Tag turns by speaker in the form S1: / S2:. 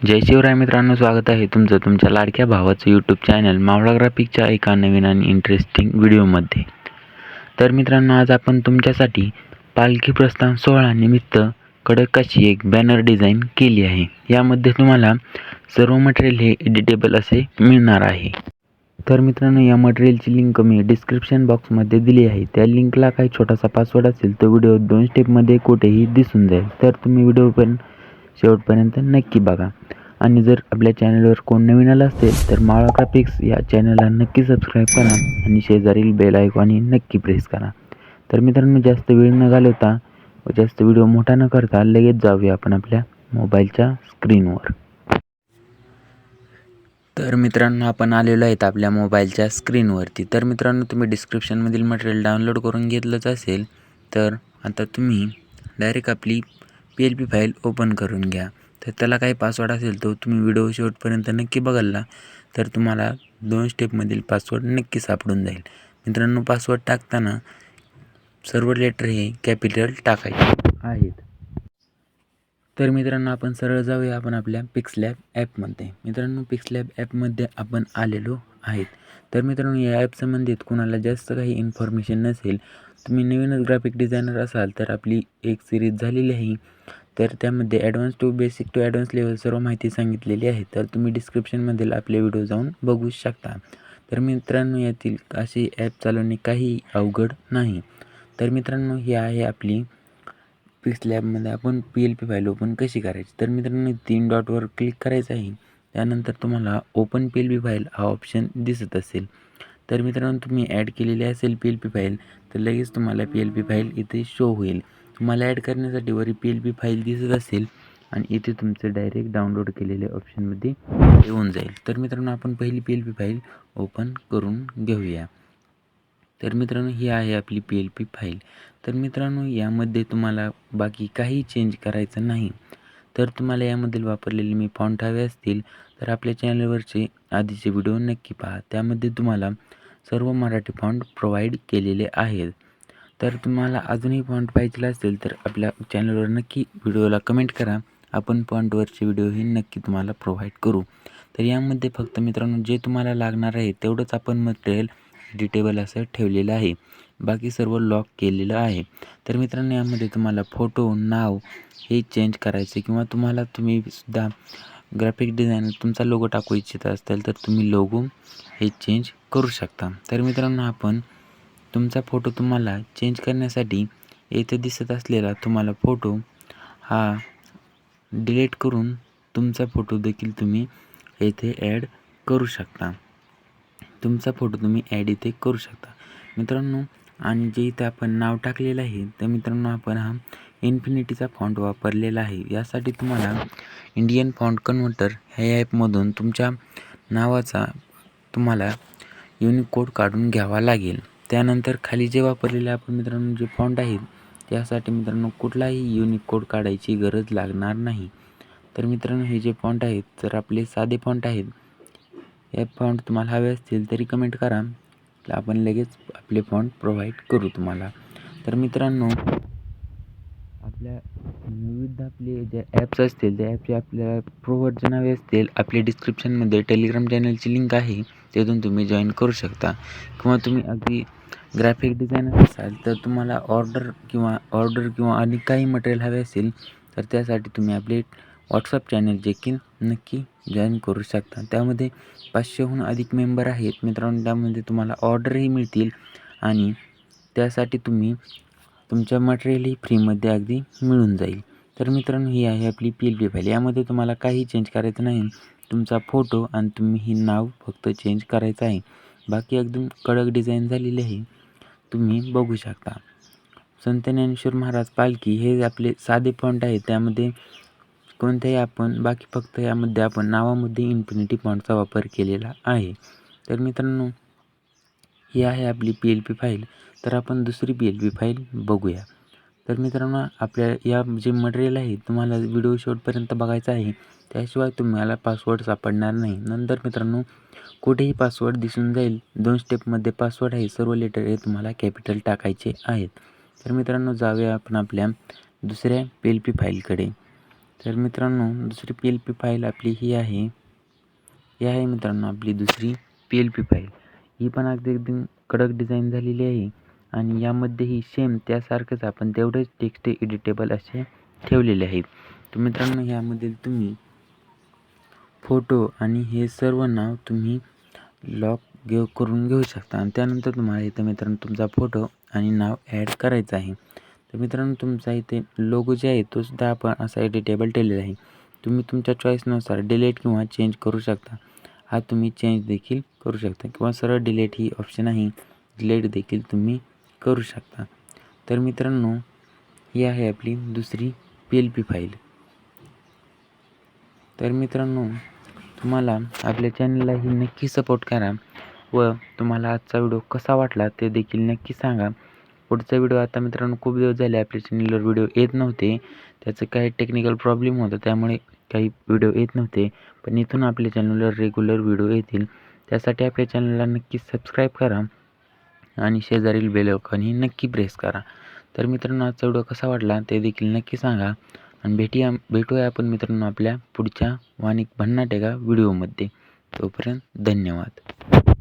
S1: जय शिवराय मित्रांनो, स्वागत आहे तुमचं तुमच्या लाडक्या भावाचं यूट्यूब चॅनल मावळा ग्राफिकच्या एका नवीन आणि इंटरेस्टिंग व्हिडिओमध्ये. तर मित्रांनो, आज आपण तुमच्यासाठी पालखी प्रस्थान सोहळा निमित्त कडक अशी एक बॅनर डिझाईन केली आहे. यामध्ये तुम्हाला सर्व मटेरियल हे एडिटेबल असे मिळणार आहे. तर मित्रांनो, या मटेरियलची लिंक मी डिस्क्रिप्शन बॉक्समध्ये दिली आहे. त्या लिंकला काही छोटासा पासवर्ड असेल तर व्हिडिओ 2 स्टेपमध्ये कुठेही दिसून जाईल. तर तुम्ही व्हिडिओ पण शेवटपर्यंत नक्की बघा. आणि जर आपल्या चॅनलवर कोण नवीन आलं असेल तर मावळा ग्राफिक्स या चॅनलला नक्की सबस्क्राईब करा आणि शेजारील बेल आयकॉनही नक्की प्रेस करा. तर मित्रांनो, जास्त वेळ न घालवता व जास्त व्हिडिओ मोठा न करता लगेच जाऊया आपण आपल्या मोबाईलच्या स्क्रीनवर. तर मित्रांनो, आपण आलेलो आहेत आपल्या मोबाईलच्या स्क्रीनवरती. तर मित्रांनो, तुम्ही डिस्क्रिप्शनमधील मटेरियल डाउनलोड करून घेतलंच असेल तर आता तुम्ही डायरेक्ट आपली PLP फाईल ओपन करून घ्या. तर त्याला काही पासवर्ड असेल तो तुम्ही व्हिडिओ शेवटपर्यंत नक्की बघाल तर तुम्हाला 2 स्टेपमधील पासवर्ड नक्की सापडून जाईल. मित्रांनो, पासवर्ड टाकताना सर्व लेटर हे कॅपिटल टाकायचे आहेत. तर मित्रांनो, आपण सरळ जाऊया आपण आपल्या पिक्सलॅब ॲपमध्ये. मित्रांनो, पिक्सलॅब ॲपमध्ये आपण आलेलो आहेत. तर मित्रांनो, या ॲप संबंधित कुणाला जास्त काही इन्फॉर्मेशन नसेल, तुम्ही नवीनच ग्राफिक डिझायनर असाल तर आपली एक सिरीज झालेली आहे. तर त्यामध्ये advance to basic to advance level सर्व माहिती सांगितलेली आहे. तर तुम्ही डिस्क्रिप्शनमधील आपले व्हिडिओ जाऊन बघू शकता. तर मित्रांनो, यातील असे ॲप चालवणे काही अवघड नाही. तर मित्रांनो, ही आहे आपली पिक्सलॅबमध्ये आपण PLP फाईल ओपन कशी करायची. तर मित्रांनो, 3 डॉटवर क्लिक करायचं आहे. त्यानंतर तुम्हाला ओपन PLP फाईल हा ऑप्शन दिसत असेल. तर मित्रांनो, तुम्ही ॲड केलेली असेल PLP फाईल तर लगेच तुम्हाला PLP फाईल इथे शो होईल. तुम्हाला ॲड करण्यासाठी वरी PLP फाईल दिसत असेल आणि इथे तुमचं डायरेक्ट डाउनलोड केलेल्या ऑप्शनमध्ये येऊन जाईल. तर मित्रांनो, आपण पहिली PLP फाईल ओपन करून घेऊया. तर मित्रांनो, ही आहे आपली PLP फाईल. तर मित्रांनो, यामध्ये तुम्हाला बाकी काही चेंज करायचं नाही. तर तुम्हाला यामधील वापरलेले मी फॉन्ट हवे असतील तर आपल्या चॅनलवरचे आधीचे व्हिडिओ नक्की पहा. त्यामध्ये तुम्हाला सर्व मराठी फॉन्ट प्रोव्हाइड केलेले आहेत. तर तुम्हाला अजूनही फॉन्ट पाहिजे असेल तर आपल्या चॅनलवर नक्की व्हिडिओला कमेंट करा. आपण फॉन्टवरचे व्हिडिओही नक्की तुम्हाला प्रोव्हाइड करू. तर यामध्ये फक्त मित्रांनो, जे तुम्हाला लागणार आहे तेवढंच आपण मटेरियल एडिटेबल असं ठेवलेलं आहे. बाकी सर्व लॉक केलेलं आहे. तर मित्रांनो, यामध्ये तुम्हाला फोटो, नाव हे चेंज करायचे किंवा तुम्ही सुद्धा ग्राफिक डिझायनर तुमचा लोगो टाकू इच्छित असाल तर तुम्ही लोगो हे चेंज करू शकता. तर मित्रांनो, आपण तुमचा फोटो तुम्हाला चेंज करण्यासाठी येथे दिसत असलेला तुम्हाला फोटो हा डिलीट करून तुमचा फोटो देखील तुम्ही येथे ॲड करू शकता. तुमचा फोटो तुम्ही ॲड इथे करू शकता मित्रांनो. आणि जे इथे आपण नाव टाकलेलं आहे तर मित्रांनो, आपण हा इन्फिनिटीचा फॉन्ट वापरलेला आहे. यासाठी तुम्हाला इंडियन फॉन्ट कन्व्हर्टर ह्या ॲपमधून तुमच्या नावाचा तुम्हाला युनिक कोड काढून घ्यावा लागेल. त्यानंतर खाली जे वापरलेले आपण मित्रांनो जे फॉन्ट आहेत त्यासाठी मित्रांनो कुठलाही युनिक कोड काढायची गरज लागणार नाही. तर मित्रांनो, हे जे फॉन्ट आहेत तर आपले साधे फॉन्ट आहेत. हे फॉन्ट तुम्हाला हवे असतील तरी कमेंट करा, तर आपण लगेच आपले फॉन्ट प्रोव्हाइड करू तुम्हाला. तर मित्रांनो, आपल्या विविध आपले जे ॲप्स असतील त्या ॲपचे आपल्याला प्रो व्हर्जन हवे असतील आपले डिस्क्रिप्शनमध्ये टेलिग्राम चॅनलची लिंक आहे, तिथून तुम्ही जॉईन करू शकता. किंवा तुम्ही अगदी ग्राफिक डिझायनर असाल तर तुम्हाला ऑर्डर किंवा आणि काही मटेरियल हवे असेल तर त्यासाठी तुम्ही आपले व्हॉट्सअप चॅनल देखील नक्की जॉईन करू शकता. त्यामध्ये 500हून अधिक मेंबर आहेत मित्रांनो. त्यामध्ये तुम्हाला ऑर्डरही मिळतील आणि त्यासाठी तुम्ही तुमच्या मटेरियलही फ्रीमध्ये अगदी मिळून जाईल. तर मित्रांनो, ही आहे आपली PLP फाईल. यामध्ये तुम्हाला काही चेंज करायचं नाही. तुमचा फोटो आणि तुम्ही ही नाव फक्त चेंज करायचं आहे. बाकी एकदम कडक डिझाईन झालेली आहे, तुम्ही बघू शकता. संत ज्ञानेश्वर महाराज पालखी हे आपले साधे फॉन्ट आहेत. त्यामध्ये कोणत्याही आपण बाकी फक्त यामध्ये आपण नावामध्ये इन्फिनिटी फॉन्टचा वापर केलेला आहे. तर मित्रांनो, ही आहे आपली PLP फाईल. तर आपण दुसरी PLP फाईल बघूया. तर मित्रांनो, आपल्या या जे मटेरियल आहे तुम्हाला व्हिडिओ शेवटपर्यंत बघायचा आहे, त्याशिवाय तुम्हाला पासवर्ड सापडणार नाही. नंतर मित्रांनो, कुठेही पासवर्ड दिसून जाईल. 2 स्टेपमध्ये पासवर्ड आहे. सर्व लेटर हे तुम्हाला कॅपिटल टाकायचे आहेत. तर मित्रांनो, जाऊया आपण आपल्या दुसऱ्या PLP फाईलकडे. तर मित्रांनो दुसरी PLP फाईल आपली ही आहे. ही आहे मित्रांनो आपली दुसरी PLP फाईल. ही पण अगदी एकदम कडक डिझाईन झालेली आहे आणि यामध्येही सेम त्यासारखंच आपण तेवढेच टेक्स्ट एडिटेबल असे ठेवलेले आहेत. तर मित्रांनो यामध्ये तुम्ही फोटो आणि हे सर्व नाव तुम्ही लॉक करून घेऊ शकता आणि त्यानंतर तुम्हाला इथं मित्रांनो तुमचा फोटो आणि नाव ॲड करायचं आहे. तर मित्रांनो तुमचा इथे लोगो जे आहे तो सुद्धा आपण असा एडिटेबल ठेवलेला आहे. तुम्ही तुमच्या चॉईसनुसार डिलीट किंवा चेंज करू शकता. हा तुम्ही चेंज देखील करू शकता किंवा सरळ डिलीट ही ऑप्शन आहे, डिलीट देखील तुम्ही करू शकता. तर मित्रांनो ही आहे आपली दुसरी PLP फाईल. तर मित्रांनो तुम्हाला आपल्या चॅनललाही नक्की सपोर्ट करा व तुम्हाला आजचा व्हिडिओ कसा वाटला ते देखील नक्की सांगा. पुढचा व्हिडिओ आता मित्रांनो खूप दिवस झाले आपल्या चॅनलवर व्हिडिओ येत नव्हते. त्याचं काही टेक्निकल प्रॉब्लेम होता त्यामुळे काही व्हिडिओ येत नव्हते. पण इथून आपल्या चॅनलवर रेग्युलर व्हिडिओ येतील. त्यासाठी आपल्या चॅनलला नक्की सबस्क्राईब करा आणि शेजारील बेल आयकॉनही नक्की प्रेस करा. तर मित्रांनो आजचा व्हिडिओ कसा वाटला ते देखील नक्की सांगा आणि भेटूया आपण मित्रांनो आपल्या पुढच्या वानिक भन्नाट एका व्हिडिओमध्ये. तोपर्यंत धन्यवाद.